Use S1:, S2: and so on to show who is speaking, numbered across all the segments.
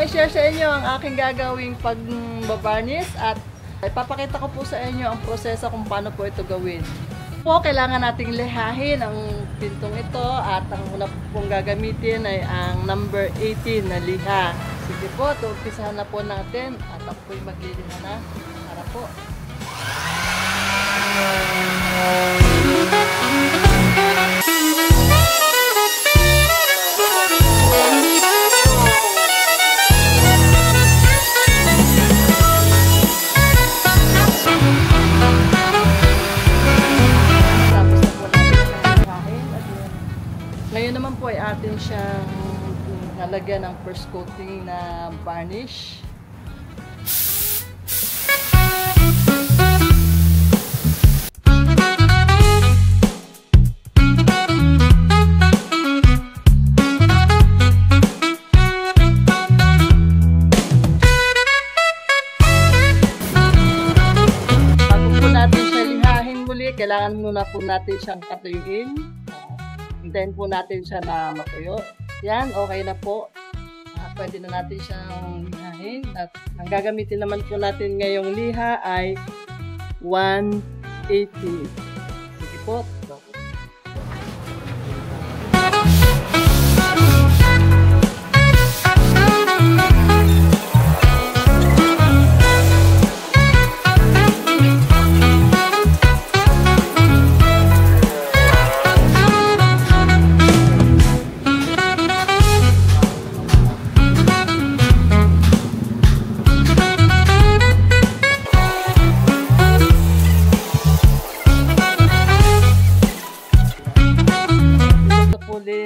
S1: i-share sa inyo ang aking gagawing pag-varnish at ipapakita ko po sa inyo ang proseso kung paano po ito gawin. Po, kailangan nating lihahin ang pintong ito at ang una pong gagamitin ay ang number 18 na liha. Sige po, umpisahan na po natin at ako po'y magliliha na para po. Ngayon naman po ay atin siyang nalagyan ng first coating na varnish. Bago po natin siya lihahin muli, kailangan muna po natin siyang katuyuin. Then po natin siya na matuyo. Yan, okay na po. Pwede na natin siyang lihahin. At ang gagamitin naman po natin ngayong liha ay 180. Sige po.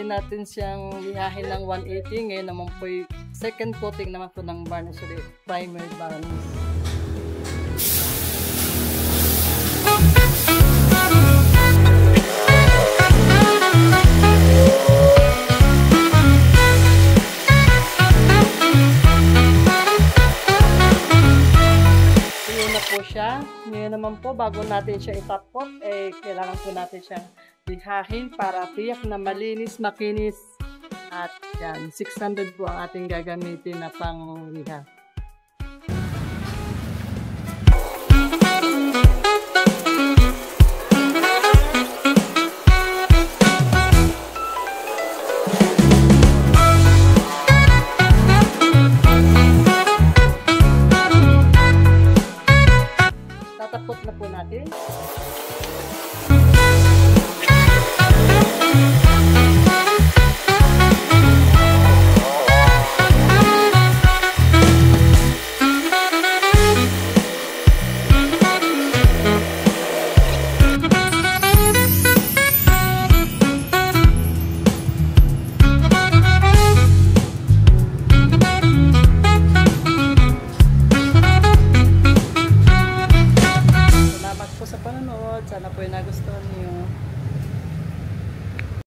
S1: Natin siyang lihahin ng 180. Ngayon naman po yung second coating naman po ng varnish ulit, primer varnish. Yun na po siya. Ngayon naman po, bago natin siya itapot, kailangan po natin siyang lihahin para tiyak na malinis, makinis. At yan, 600 po ang ating gagamitin na pangliha. Tatapot na po natin.